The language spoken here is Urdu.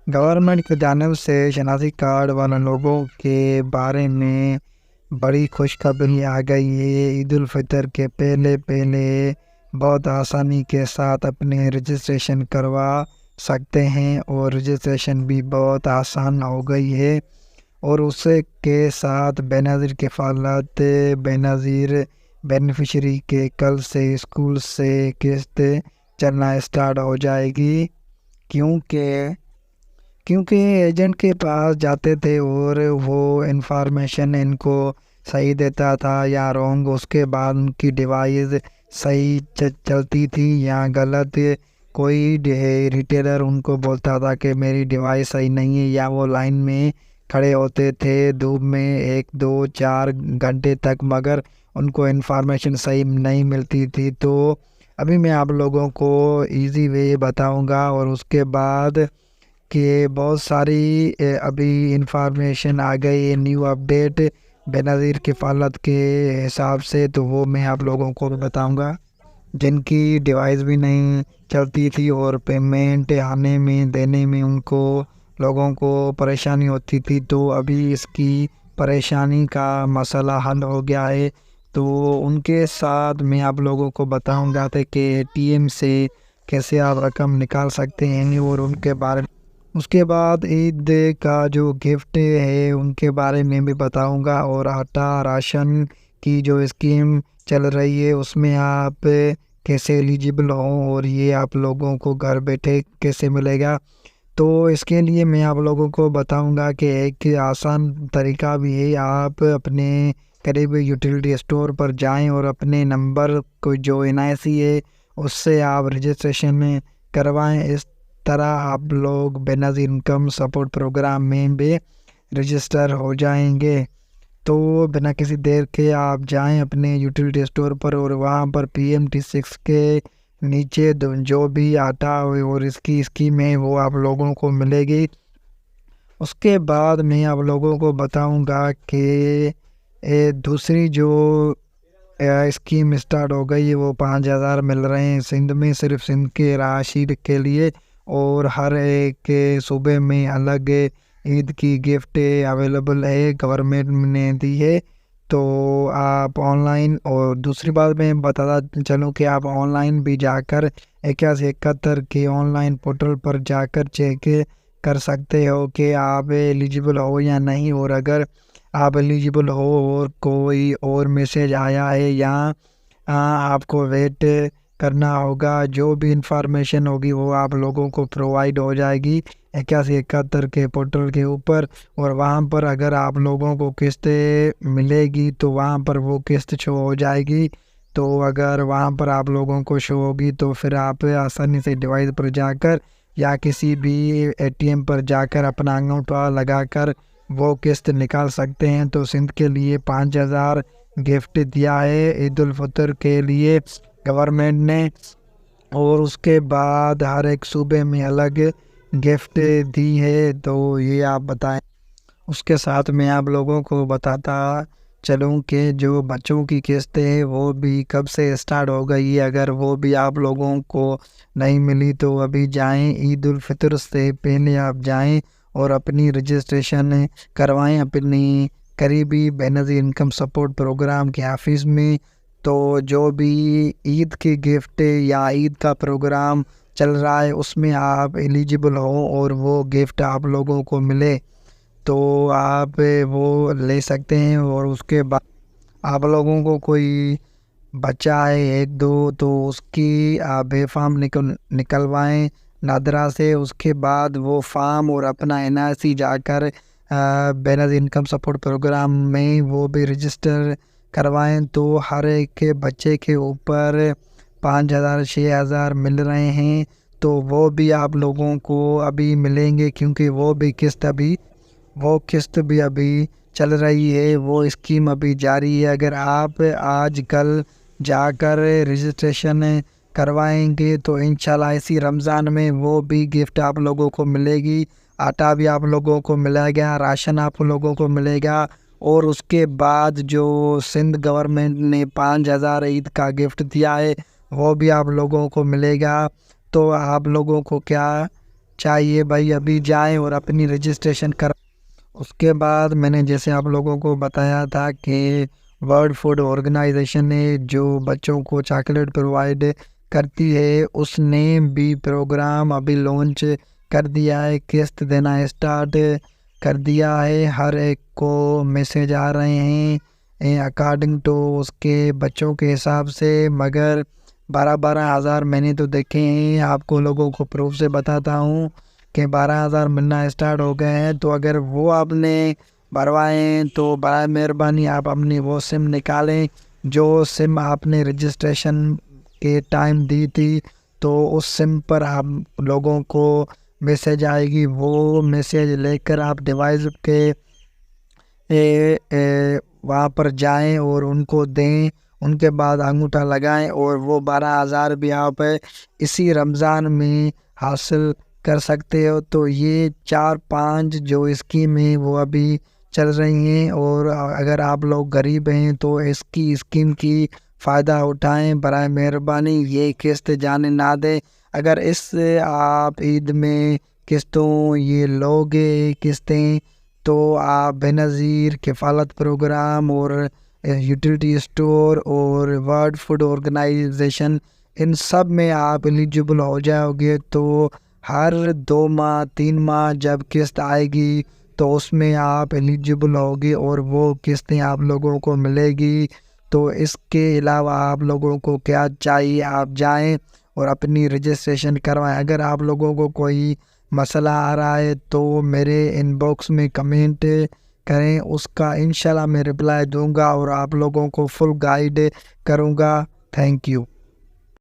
گورنمنٹ کی جانب سے شناختی کارڈ والے لوگوں کے بارے میں بڑی خوشخبری آ گئی ہے۔ عید الفطر کے پہلے بہت آسانی کے ساتھ اپنے رجسٹریشن کروا سکتے ہیں، اور رجسٹریشن بھی بہت آسان ہو گئی ہے۔ اور اس کے ساتھ بے نظیر کفالت بے نظیر بینیفیشری کے کل سے اسکول سے قسط چلنا اسٹارٹ ہو جائے گی، کیونکہ ایجنٹ کے پاس جاتے تھے اور وہ انفارمیشن ان کو صحیح دیتا تھا یا رونگ، اس کے بعد ان کی ڈیوائس صحیح چلتی تھی یا غلط۔ کوئی ریٹیلر ان کو بولتا تھا کہ میری ڈیوائس صحیح نہیں ہے، یا وہ لائن میں کھڑے ہوتے تھے دھوپ میں 1 2 4 گھنٹے تک، مگر ان کو انفارمیشن صحیح نہیں ملتی تھی۔ تو ابھی میں آپ لوگوں کو ایزی وے بتاؤں گا، اور اس کے بعد کہ بہت ساری ابھی انفارمیشن آ گئی ہے، نیو اپڈیٹ بے نظیر کفالت کے حساب سے، تو وہ میں آپ لوگوں کو بتاؤں گا۔ جن کی ڈیوائس بھی نہیں چلتی تھی اور پیمنٹ آنے میں دینے میں ان کو لوگوں کو پریشانی ہوتی تھی، تو ابھی اس کی پریشانی کا مسئلہ حل ہو گیا ہے۔ تو ان کے ساتھ میں آپ لوگوں کو بتاؤں گا کہ اے ٹی ایم سے کیسے آپ رقم نکال سکتے ہیں، اور ان کے بارے میں اس کے بعد عید کا جو گفٹ ہے ان کے بارے میں بھی بتاؤں گا، اور آٹا راشن کی جو اسکیم چل رہی ہے اس میں آپ کیسے ایلیجیبل ہوں، اور یہ آپ لوگوں کو گھر بیٹھے کیسے ملے گا۔ تو اس کے لیے میں آپ لوگوں کو بتاؤں گا کہ ایک آسان طریقہ بھی ہے۔ آپ اپنے قریب یوٹیلیٹی اسٹور پر جائیں اور اپنے نمبر کو جو NIC ہے اس سے آپ رجسٹریشن کروائیں۔ اس طرح آپ لوگ بے نظیر انکم سپورٹ پروگرام میں بھی رجسٹر ہو جائیں گے۔ تو بنا کسی دیر کے آپ جائیں اپنے یوٹیلیٹی اسٹور پر، اور وہاں پر PMT6 کے نیچے جو بھی آٹا اور اس کی اسکیم ہے وہ آپ لوگوں کو ملے گی۔ اس کے بعد میں آپ لوگوں کو بتاؤں گا کہ دوسری جو اسکیم اسٹارٹ ہو گئی ہے وہ 5,000 مل رہے ہیں سندھ میں، صرف سندھ کے رہائشی کے لیے، اور ہر ایک صوبے میں الگ عید کی گفٹ اویلیبل ہے، گورنمنٹ نے دی ہے۔ تو آپ آن لائن، اور دوسری بات میں بتاتا چلوں کہ آپ آن لائن بھی جا کر 8171 کے آن لائن پورٹل پر جا کر چیک کر سکتے ہو کہ آپ ایلیجیبل ہو یا نہیں، اور اگر آپ ایلیجیبل ہو اور کوئی اور میسیج آیا ہے یا آپ کو ویٹ کرنا ہوگا، جو بھی انفارمیشن ہوگی وہ آپ لوگوں کو پرووائڈ ہو جائے گی 8171 کے پورٹل کے اوپر، اور وہاں پر اگر آپ لوگوں کو قسط ملے گی تو وہاں پر وہ قسط شو ہو جائے گی۔ تو اگر وہاں پر آپ لوگوں کو شو ہوگی تو پھر آپ آسانی سے ڈیوائس پر جا کر یا کسی بھی ATM پر جا کر اپنا انگوٹھا لگا کر وہ قسط نکال سکتے ہیں۔ تو سندھ کے لیے 5,000 گفٹ دیا ہے عید الفطر کے لیے گورنمنٹ نے، اور اس کے بعد ہر ایک صوبے میں الگ گفٹ دی ہے۔ تو یہ آپ بتائیں۔ اس کے ساتھ میں آپ لوگوں کو بتاتا چلوں کہ جو بچوں کی قسط ہے وہ بھی کب سے اسٹارٹ ہو گئی ہے، اگر وہ بھی آپ لوگوں کو نہیں ملی تو ابھی جائیں، عید الفطر سے پہلے آپ جائیں اور اپنی رجسٹریشن کروائیں اپنی قریبی بے نظیر انکم سپورٹ پروگرام کے آفس میں۔ تو جو بھی عید کی گفٹ یا عید کا پروگرام چل رہا ہے اس میں آپ ایلیجیبل ہوں اور وہ گفٹ آپ لوگوں کو ملے تو آپ وہ لے سکتے ہیں۔ اور اس کے بعد آپ لوگوں کو کوئی بچہ ہے 1 2 تو اس کی آپ فارم نکلوائیں نادرا سے، اس کے بعد وہ فارم اور اپنا NIC جا کر بے نظیر انکم سپورٹ پروگرام میں وہ بھی رجسٹر کروائیں۔ تو ہر ایک بچے کے اوپر 5,000 6,000 مل رہے ہیں، تو وہ بھی آپ لوگوں کو ابھی ملیں گے، کیونکہ وہ قسط بھی ابھی چل رہی ہے، وہ اسکیم ابھی جاری ہے۔ اگر آپ آج کل جا کر رجسٹریشن کروائیں گے تو انشاءاللہ اسی رمضان میں وہ بھی گفٹ آپ لوگوں کو ملے گی، آٹا بھی آپ لوگوں کو ملے گا، راشن آپ لوگوں کو ملے گا، اور اس کے بعد جو سندھ گورنمنٹ نے 5,000 عید کا گفٹ دیا ہے وہ بھی آپ لوگوں کو ملے گا۔ تو آپ لوگوں کو کیا چاہیے بھائی ابھی جائیں اور اپنی رجسٹریشن کر. اس کے بعد میں نے جیسے آپ لوگوں کو بتایا تھا کہ ورلڈ فوڈ آرگنائزیشن نے جو بچوں کو چاکلیٹ پرووائڈ کرتی ہے اس نے بھی پروگرام ابھی لانچ کر دیا ہے. قسط دینا اسٹارٹ کر دیا ہے. ہر ایک کو میسیج آ رہے ہیں اکارڈنگ ٹو اس کے بچوں کے حساب سے. مگر 12,000 میں نے تو دیکھے ہیں. آپ کو لوگوں کو پروف سے بتاتا ہوں کہ 12,000 ملنا اسٹارٹ ہو گئے ہیں. تو اگر وہ آپ نے بھروائیں تو برائے مہربانی آپ اپنی وہ سم نکالیں جو سم آپ نے رجسٹریشن کے ٹائم دی تھی. تو اس سم پر آپ لوگوں کو میسیج آئے گی. وہ میسیج لے کر آپ ڈیوائس کے وہاں پر جائیں اور ان کو دیں. ان کے بعد انگوٹھا لگائیں اور وہ 12,000 بھی آپ اسی رمضان میں حاصل کر سکتے ہو. تو یہ 4-5 جو اسکیم ہیں وہ ابھی چل رہی ہیں. اور اگر آپ لوگ غریب ہیں تو اس کی اسکیم کی فائدہ اٹھائیں. برائے مہربانی یہ قسط جانے نہ دیں. اگر اس آپ عید میں قسطوں یہ لوگے قسطیں تو آپ بے نظیر کفالت پروگرام اور یوٹیلیٹی اسٹور اور ورلڈ فوڈ آرگنائزیشن ان سب میں آپ ایلیجبل ہو جاؤ گے. تو ہر 2 ماہ 3 ماہ جب قسط آئے گی تو اس میں آپ ایلیجبل ہوگی اور وہ قسطیں آپ لوگوں کو ملے گی. تو اس کے علاوہ آپ لوگوں کو کیا چاہیے آپ جائیں اور اپنی رجسٹریشن کروائیں. اگر آپ لوگوں کو کوئی مسئلہ آ رہا ہے تو میرے ان باکس میں کمنٹ کریں. اس کا انشاءاللہ میں رپلائی دوں گا اور آپ لوگوں کو فل گائیڈ کروں گا. Thank you.